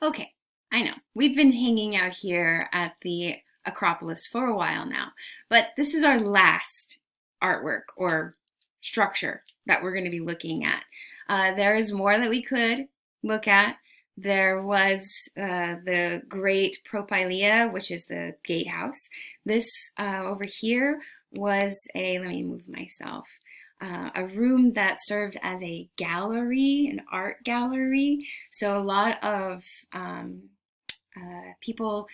Okay, I know. We've been hanging out here at the Acropolis for a while now, but this is our last artwork or structure that we're going to be looking at. There is more that we could look at. There was the Great Propylaea, which is the gatehouse. This over here was let me move myself, a room that served as a gallery, an art gallery. So a lot of people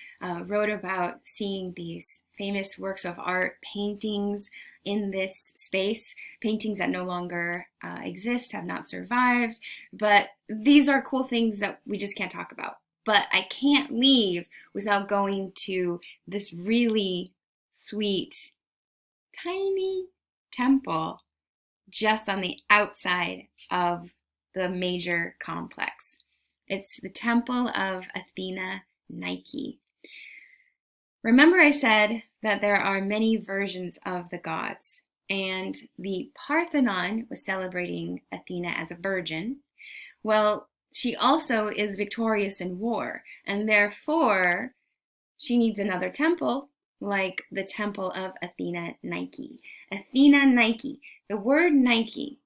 wrote about seeing these famous works of art, paintings in this space, paintings that no longer exist, have not survived. But these are cool things that we just can't talk about. But I can't leave without going to this really sweet, tiny temple just on the outside of the major complex. It's the Temple of Athena Nike. Remember, I said that there are many versions of the gods, and the Parthenon was celebrating Athena as a virgin. Well, she also is victorious in war, and therefore she needs another temple like the Temple of Athena Nike. Athena Nike. The word Nike,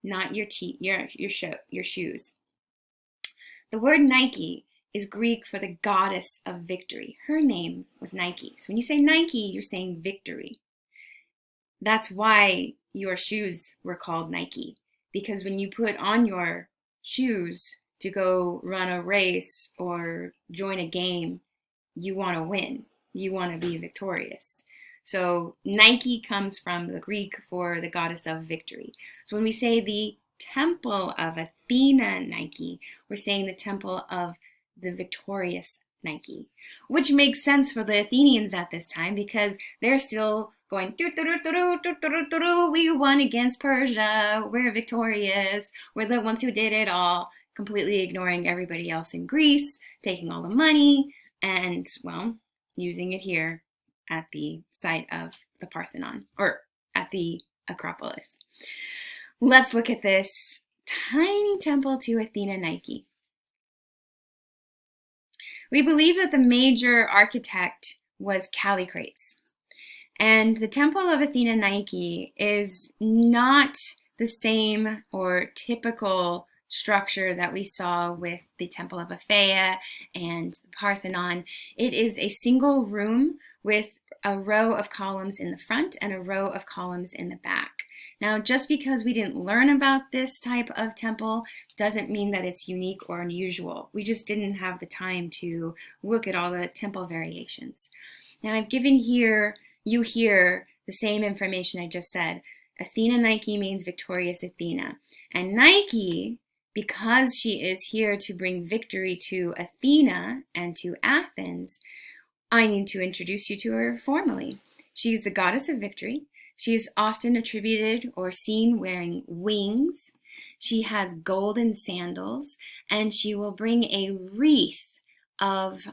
not your shoes. The word Nike is Greek for the goddess of victory. Her name was Nike. So when you say Nike, you're saying victory. That's why your shoes were called Nike, because when you put on your shoes to go run a race or join a game, you want to win. You want to be victorious. So Nike comes from the Greek for the goddess of victory. So when we say the Temple of Athena Nike, we're saying the temple of the victorious Nike, which makes sense for the Athenians at this time because they're still going, we won against Persia, we're victorious, we're the ones who did it all, completely ignoring everybody else in Greece, taking all the money, and, well, using it here at the site of the Parthenon, or at the Acropolis. Let's look at this tiny temple to Athena Nike. We believe that the major architect was Callicrates. And the Temple of Athena Nike is not the same or typical structure that we saw with the Temple of Athena and the Parthenon. It is a single room with a row of columns in the front and a row of columns in the back. Now, just because we didn't learn about this type of temple doesn't mean that it's unique or unusual. We just didn't have the time to look at all the temple variations. Now, I've given you here the same information I just said. Athena Nike means victorious Athena. And Nike, because she is here to bring victory to Athena and to Athens, I need to introduce you to her formally. She's the goddess of victory. She is often attributed or seen wearing wings. She has golden sandals, and she will bring a wreath of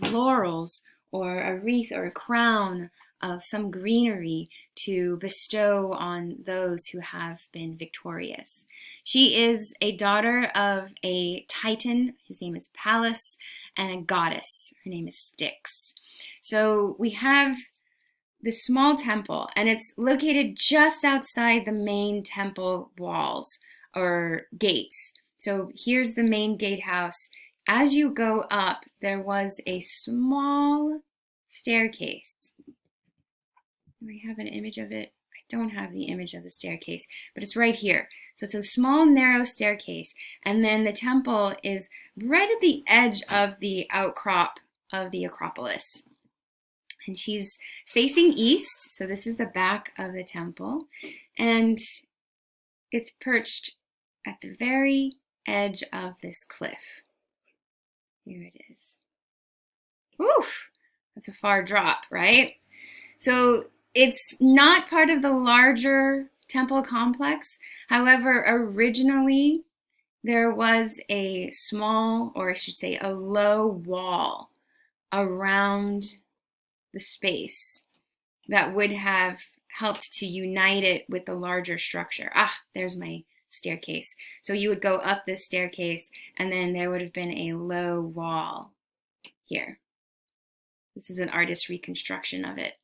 laurels, or a wreath or a crown of some greenery to bestow on those who have been victorious. She is a daughter of a titan, his name is Pallas, and a goddess, her name is Styx. So we have this small temple, and it's located just outside the main temple walls or gates. So here's the main gatehouse. As you go up, there was a small staircase. Do I have an image of it? I don't have the image of the staircase, but it's right here. So it's a small, narrow staircase, and then the temple is right at the edge of the outcrop of the Acropolis. And she's facing east, so this is the back of the temple, and it's perched at the very edge of this cliff. Here it is. Oof, that's a far drop, right? So it's not part of the larger temple complex. However, originally there was a small, or I should say a low wall around the space that would have helped to unite it with the larger structure. Ah, there's my staircase. So you would go up this staircase, and then there would have been a low wall here. This is an artist's reconstruction of it.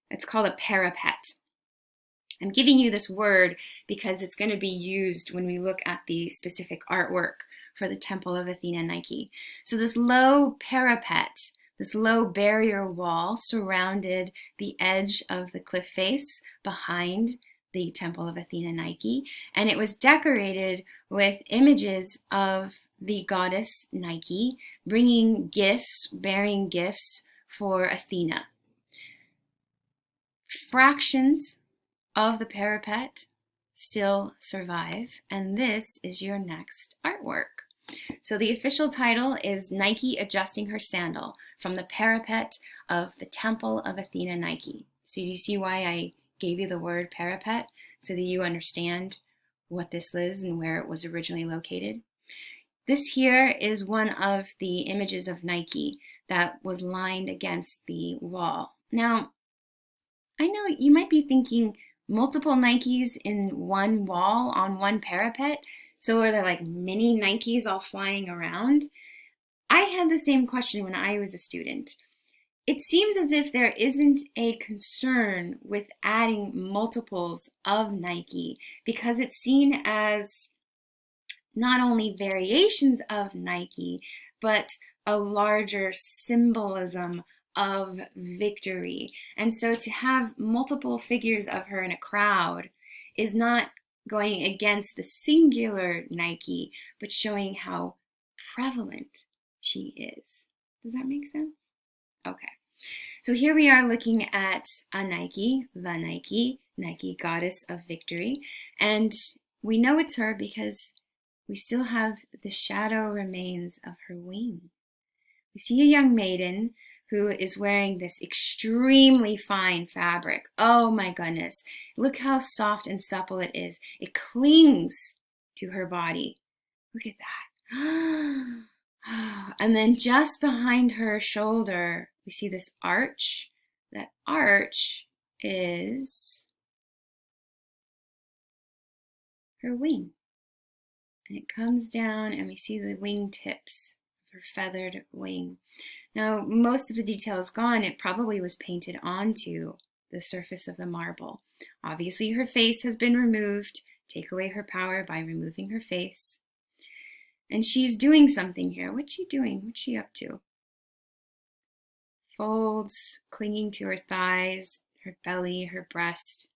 It's called a parapet. I'm giving you this word because it's going to be used when we look at the specific artwork for the Temple of Athena Nike. So this low parapet, this low barrier wall surrounded the edge of the cliff face behind the Temple of Athena Nike, and it was decorated with images of the goddess Nike bringing gifts, bearing gifts for Athena. Fractions of the parapet still survive, and this is your next artwork. So the official title is Nike Adjusting Her Sandal from the Parapet of the Temple of Athena Nike. So you see why I gave you the word parapet, so that you understand what this is and where it was originally located. This here is one of the images of Nike that was lined against the wall. Now, I know you might be thinking, multiple Nikes in one wall on one parapet? So are there like mini Nikes all flying around? I had the same question when I was a student. It seems as if there isn't a concern with adding multiples of Nike because it's seen as not only variations of Nike, but a larger symbolism of victory. And so to have multiple figures of her in a crowd is not going against the singular Nike, but showing how prevalent she is. Does that make sense? Okay. So here we are looking at a Nike, the Nike, Nike, goddess of victory. And we know it's her because we still have the shadow remains of her wing. We see a young maiden who is wearing this extremely fine fabric. Oh my goodness. Look how soft and supple it is. It clings to her body. Look at that. And then just behind her shoulder, we see this arch. That arch is her wing. And it comes down and we see the wing tips of her feathered wing. Now, most of the detail is gone. It probably was painted onto the surface of the marble. Obviously, her face has been removed. Take away her power by removing her face. And she's doing something here. What's she doing? What's she up to? Folds, clinging to her thighs, her belly, her breast.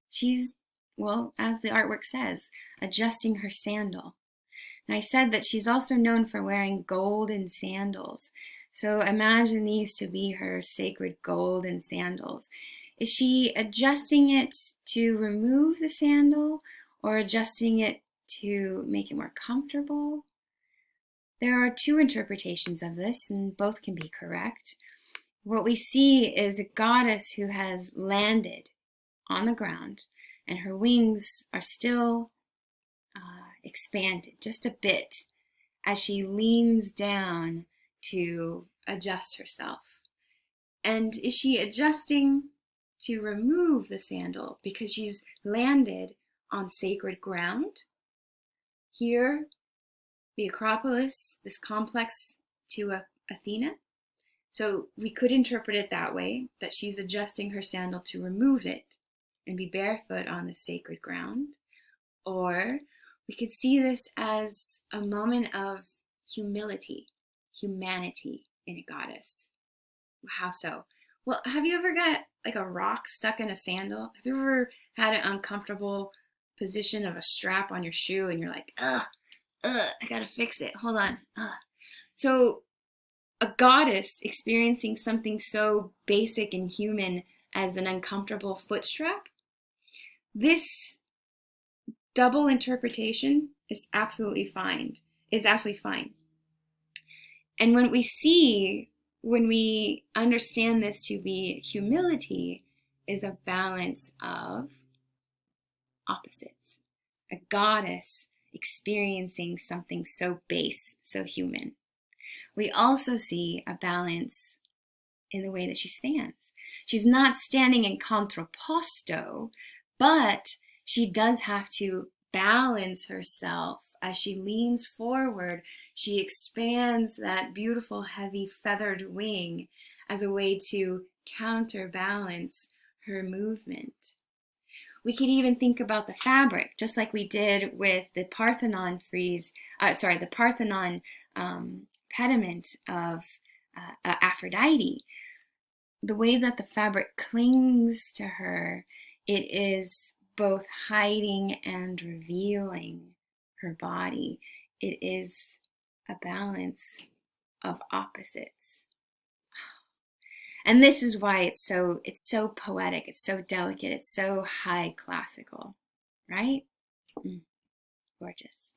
She's, well, as the artwork says, adjusting her sandal. And I said that she's also known for wearing golden sandals. So imagine these to be her sacred golden sandals. Is she adjusting it to remove the sandal or adjusting it to make it more comfortable? There are two interpretations of this, and both can be correct. What we see is a goddess who has landed on the ground, and her wings are still expanded just a bit as she leans down to adjust herself. And is she adjusting to remove the sandal because she's landed on sacred ground? Here, the Acropolis, this complex to Athena. So we could interpret it that way, that she's adjusting her sandal to remove it and be barefoot on the sacred ground. Or we could see this as a moment of humility, humanity in a goddess. How so? Well, have you ever got like a rock stuck in a sandal? Have you ever had an uncomfortable position of a strap on your shoe and you're like, I gotta fix it. Hold on. So a goddess experiencing something so basic and human as an uncomfortable foot strap, this double interpretation is absolutely fine. And when we understand this to be humility, is a balance of opposites. A goddess experiencing something so base, so human. We also see a balance in the way that she stands. She's not standing in contrapposto, but She does have to balance herself as she leans forward. She expands that beautiful, heavy, feathered wing as a way to counterbalance her movement. We could even think about the fabric, just like we did with the Parthenon the Parthenon pediment of Aphrodite. The way that the fabric clings to her, it is both hiding and revealing her body. It is a balance of opposites. And this is why it's so poetic, it's so delicate, it's so high classical, right? Gorgeous.